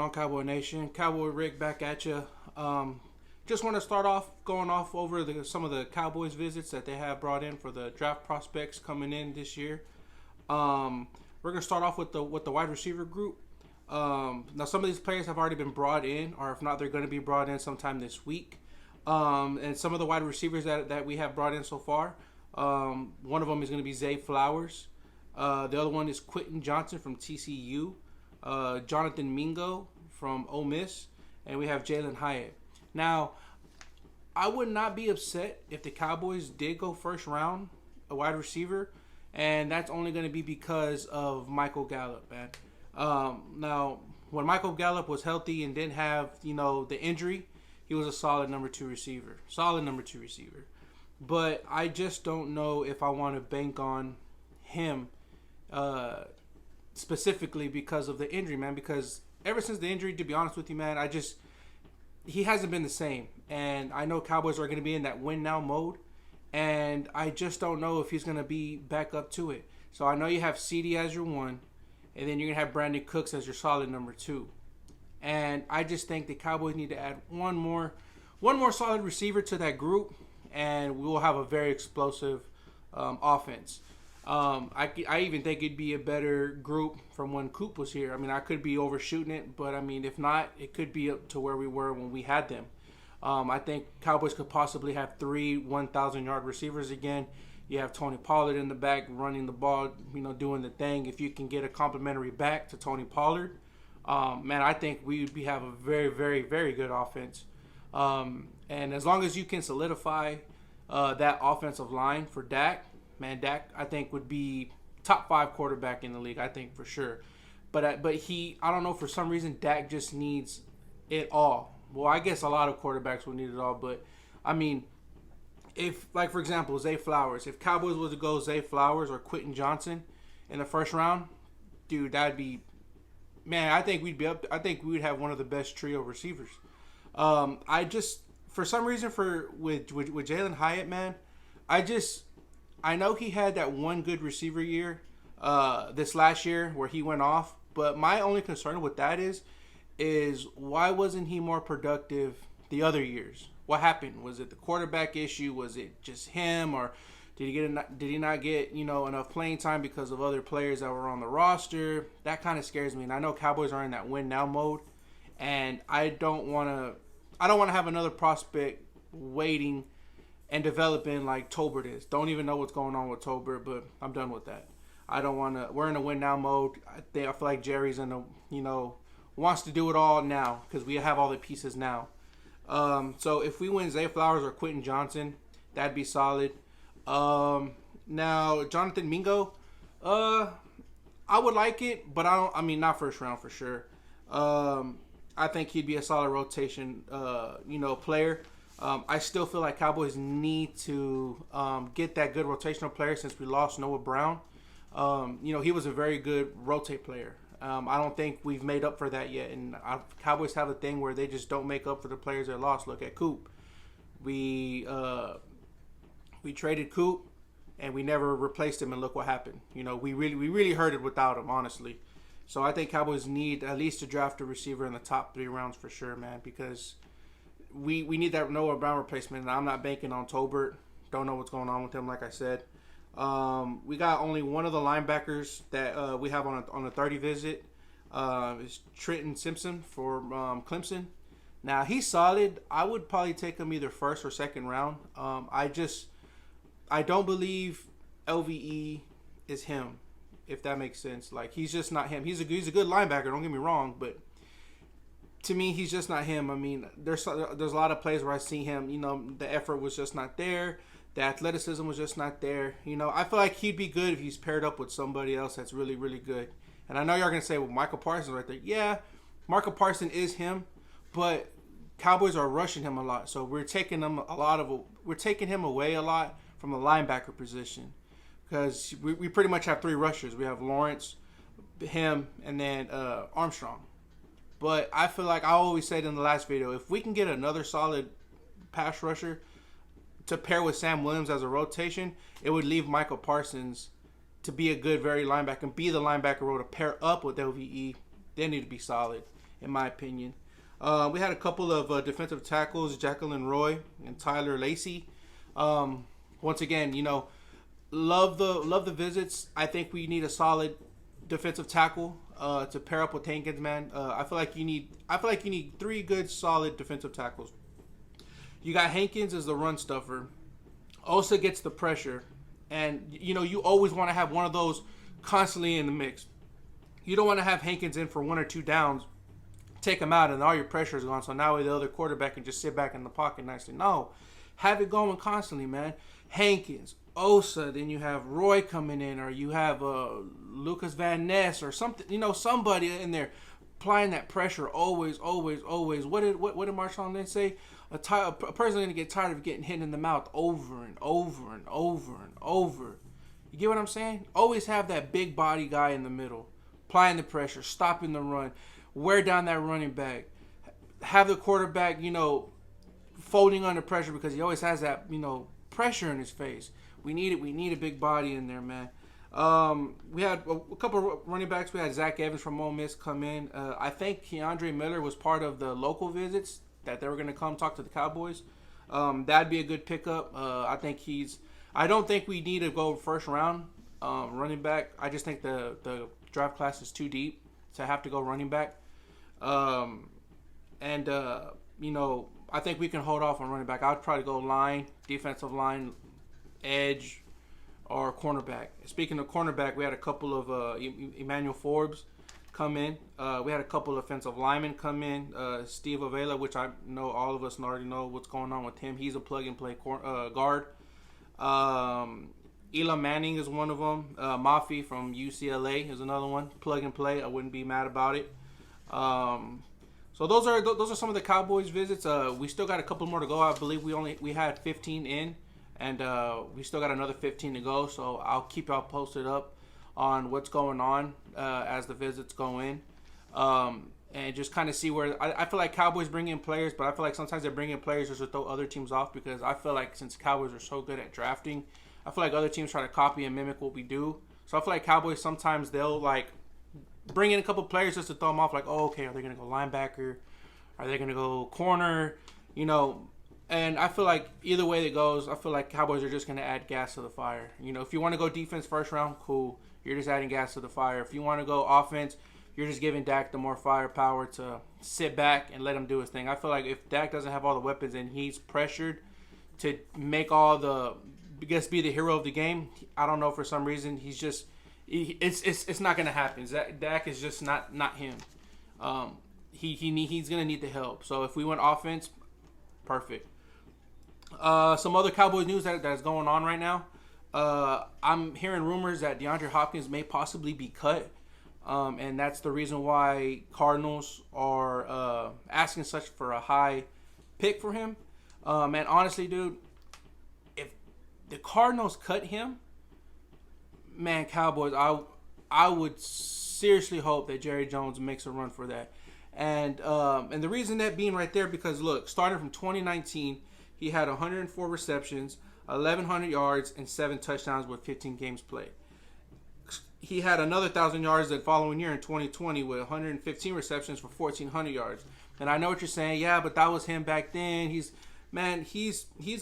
on, Cowboy Nation? Cowboy Rick back at you. Just want to start off going off over some of the Cowboys visits that they have brought in for the draft prospects coming in this year. We're gonna start off with the wide receiver group. Now some of these players have already been brought in, or if not, they're going to be brought in sometime this week. And some of the wide receivers that we have brought in so far. One of them is going to be Zay Flowers. The other one is Quentin Johnson from TCU. Jonathan Mingo from Ole Miss, and we have Jalen Hyatt. Now, I would not be upset if the Cowboys did go first round a wide receiver, and that's only going to be because of Michael Gallup, man. Now, when Michael Gallup was healthy and didn't have, the injury, he was a solid number two receiver. But I just don't know if I want to bank on him specifically because of the injury, man. Because ever since the injury, to be honest with you, man, he hasn't been the same. And I know Cowboys are going to be in that win now mode, and I just don't know if he's going to be back up to it. So I know you have CD as your one, and then you're going to have Brandon Cooks as your solid number two. And I just think the Cowboys need to add one more solid receiver to that group, and we will have a very explosive offense. I even think it'd be a better group from when Coop was here. I mean, I could be overshooting it, but I mean, if not, it could be up to where we were when we had them. I think Cowboys could possibly have 3 1,000-yard receivers again. You have Tony Pollard in the back running the ball, doing the thing. If you can get a complimentary back to Tony Pollard, man, I think we would have a very, very, very good offense. And as long as you can solidify that offensive line for Dak, man, Dak, I think, would be top 5 quarterback in the league, I think, for sure. But I don't know, for some reason, Dak just needs it all. Well, I guess a lot of quarterbacks would need it all, but, I mean, if, like, for example, Zay Flowers, if Cowboys was to go Zay Flowers or Quentin Johnson in the first round, dude, that'd be, man, I think we'd have one of the best trio receivers. For some reason, with Jalen Hyatt, man, I know he had that one good receiver year this last year where he went off, but my only concern with that is why wasn't he more productive the other years? What happened? Was it the quarterback issue? Was it just him, or did he not get enough playing time because of other players that were on the roster? That kind of scares me, and I know Cowboys are in that win now mode, and I don't want to have another prospect waiting and developing like Tolbert is. Don't even know what's going on with Tolbert, but I'm done with that. I don't want to. We're in a win now mode. I feel like Jerry's wants to do it all now because we have all the pieces now. So if we win Zay Flowers or Quentin Johnson, that'd be solid. Now Jonathan Mingo, I would like it, but not first round for sure. I think he'd be a solid rotation, player. I still feel like Cowboys need to get that good rotational player since we lost Noah Brown. He was a very good rotate player. I don't think we've made up for that yet. And Cowboys have a thing where they just don't make up for the players they lost. Look at Coop. We traded Coop, and we never replaced him, and look what happened. We really hurt it without him, honestly. So I think Cowboys need at least to draft a receiver in the top 3 rounds for sure, man, because we need that Noah Brown replacement, and I'm not banking on Tolbert. Don't know what's going on with him, like I said. We got only one of the linebackers that we have on a 30 visit. Is Trenton Simpson for Clemson. Now, he's solid. I would probably take him either first or second round. I don't believe LVE is him, if that makes sense. Like, he's just not him. He's a good linebacker, don't get me wrong, but to me, he's just not him. I mean, there's a lot of plays where I see him, the effort was just not there. The athleticism was just not there. I feel like he'd be good if he's paired up with somebody else that's really, really good. And I know y'all going to say, well, Michael Parsons right there. Yeah, Michael Parsons is him, but Cowboys are rushing him a lot. So we're taking him away a lot from the linebacker position because we pretty much have 3 rushers. We have Lawrence, him, and then Armstrong. But I feel like I always said in the last video, if we can get another solid pass rusher to pair with Sam Williams as a rotation, it would leave Michael Parsons to be a good, very linebacker and be the linebacker role to pair up with LVE. They need to be solid. in my opinion. We had a couple of defensive tackles, Jacqueline Roy and Tyler Lacey. Once again, love the visits. I think we need a solid defensive tackle to pair up with Hankins, man. I feel like you need 3 good solid defensive tackles. You got Hankins as the run stuffer. Osa gets the pressure, and you always want to have one of those constantly in the mix. You don't want to have Hankins in for 1 or 2 downs, take him out, and all your pressure is gone. So now the other quarterback can just sit back in the pocket nicely. No, have it going constantly, man. Hankins, Osa, then you have Roy coming in, or you have Lucas Van Ness or something. Somebody in there applying that pressure always. What did Marshawn Lynch say? A person's going to get tired of getting hit in the mouth over and over and over and over. You get what I'm saying? Always have that big body guy in the middle, applying the pressure, stopping the run, wear down that running back, have the quarterback, folding under pressure because he always has that, pressure in his face. We need it. We need a big body in there, man. We had a couple of running backs. We had Zach Evans from Ole Miss come in. I think Keandre Miller was part of the local visits that they were going to come talk to the Cowboys. That'd be a good pickup. I don't think we need to go first round running back. I just think the draft class is too deep to have to go running back. I think we can hold off on running back. I'd probably go line, defensive line, edge, or cornerback. Speaking of cornerback, we had a couple of Emmanuel Forbes come in. We had a couple of offensive linemen come in. Steve Avila, which I know all of us already know what's going on with him. He's a plug-and-play guard. Elam Manning is one of them. Mafi from UCLA is another one. Plug-and-play. I wouldn't be mad about it. So those are some of the Cowboys visits. We still got a couple more to go. I believe we had 15 in, and we still got another 15 to go. So I'll keep y'all posted up on what's going on as the visits go in, and just kind of see where I feel like Cowboys bring in players, but I feel like sometimes they bring in players just to throw other teams off because I feel like since Cowboys are so good at drafting, I feel like other teams try to copy and mimic what we do. So I feel like Cowboys sometimes they'll bring in a couple players just to throw them off, like, oh, okay, are they going to go linebacker? Are they going to go corner? And I feel like either way it goes, I feel like Cowboys are just going to add gas to the fire. If you want to go defense first round, cool. You're just adding gas to the fire. If you want to go offense, you're just giving Dak the more firepower to sit back and let him do his thing. I feel like if Dak doesn't have all the weapons and he's pressured to make be the hero of the game, I don't know, for some reason, he's just... It's not gonna happen. Dak is just not him. He's gonna need the help. So if we went offense, perfect. Some other Cowboys news that's going on right now. I'm hearing rumors that DeAndre Hopkins may possibly be cut, and that's the reason why Cardinals are asking such for a high pick for him. And honestly, dude, if the Cardinals cut him, man, Cowboys, I would seriously hope that Jerry Jones makes a run for that. And the reason that being right there, because look, starting from 2019, he had 104 receptions, 1,100 yards, and 7 touchdowns with 15 games played. He had another 1,000 yards the following year in 2020 with 115 receptions for 1,400 yards. And I know what you're saying, yeah, but that was him back then. He's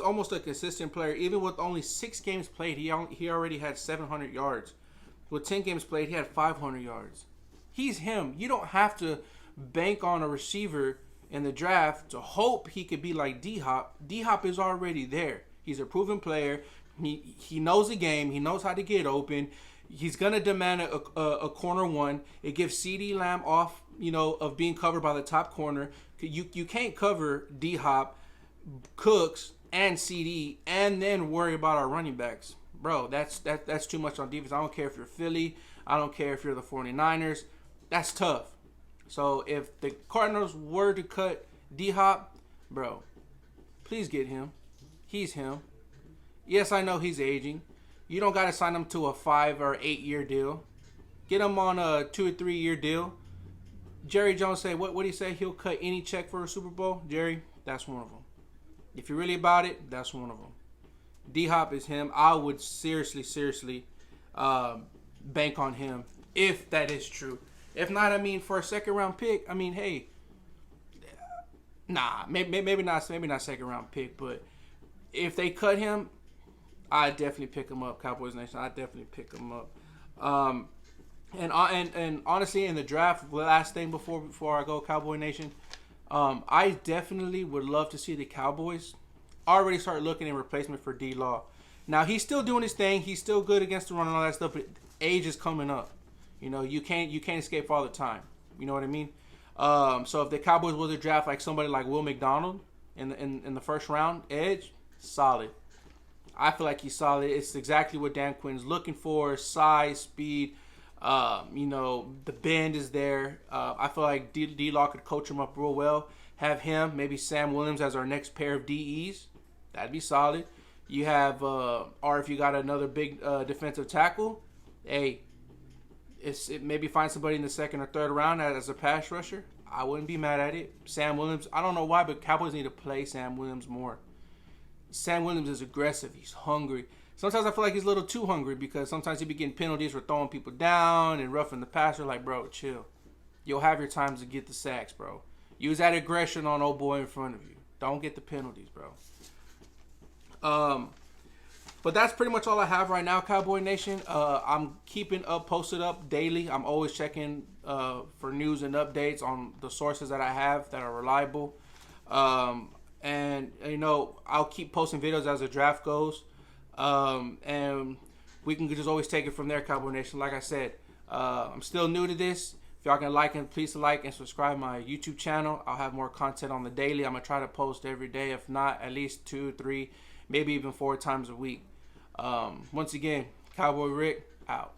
almost a consistent player. Even with only 6 games played, he already had 700 yards. With 10 games played, he had 500 yards. He's him. You don't have to bank on a receiver in the draft to hope he could be like DHop. DHop is already there. He's a proven player. He knows the game. He knows how to get open. He's going to demand a corner one. It gives CeeDee Lamb off, of being covered by the top corner. You can't cover DHop, Cooks, and CeeDee and then worry about our running backs. Bro, that's too much on defense. I don't care if you're Philly. I don't care if you're the 49ers. That's tough. So if the Cardinals were to cut DHop, bro, please get him. He's him. Yes, I know he's aging. You don't got to sign him to a 5 or 8 year deal. Get him on a 2 or 3 year deal. Jerry Jones said, what did he say? He'll cut any check for a Super Bowl. Jerry, that's one of them. If you're really about it, that's one of them. DHop is him. I would seriously bank on him if that is true. If not, I mean, for a second round pick, I mean, hey, nah, maybe not second round pick, but if they cut him, I definitely pick him up. Cowboys Nation, I definitely pick him up. And honestly, in the draft, last thing before I go, Cowboy Nation, I definitely would love to see the Cowboys already start looking in replacement for D-Law. Now, he's still doing his thing. He's still good against the run and all that stuff, but age is coming up. You know, you can't escape all the time. You know what I mean? So if the Cowboys were to draft like somebody like Will McDonald in the first round, edge, solid. I feel like he's solid. It's exactly what Dan Quinn's looking for: size, speed. You know, the bend is there. I feel like D-Law could coach him up real well. Have him, maybe Sam Williams as our next pair of DEs. That'd be solid. You have, or if you got another big defensive tackle, hey, maybe find somebody in the second or third round as a pass rusher. I wouldn't be mad at it. Sam Williams, I don't know why, but Cowboys need to play Sam Williams more. Sam Williams is aggressive. He's hungry. Sometimes I feel like he's a little too hungry because sometimes he be getting penalties for throwing people down and roughing the passer. Like, bro, chill. You'll have your times to get the sacks, bro. Use that aggression on old boy in front of you. Don't get the penalties, bro. But that's pretty much all I have right now, Cowboy Nation. I'm keeping posted up daily. I'm always checking for news and updates on the sources that I have that are reliable. And, you know, I'll keep posting videos as the draft goes. And we can just always take it from there, Cowboy Nation. Like I said, I'm still new to this. If y'all can please like and subscribe my YouTube channel. I'll have more content on the daily. I'm going to try to post every day. If not, at least 2, 3, maybe even 4 times a week. Once again, Cowboy Rick, out.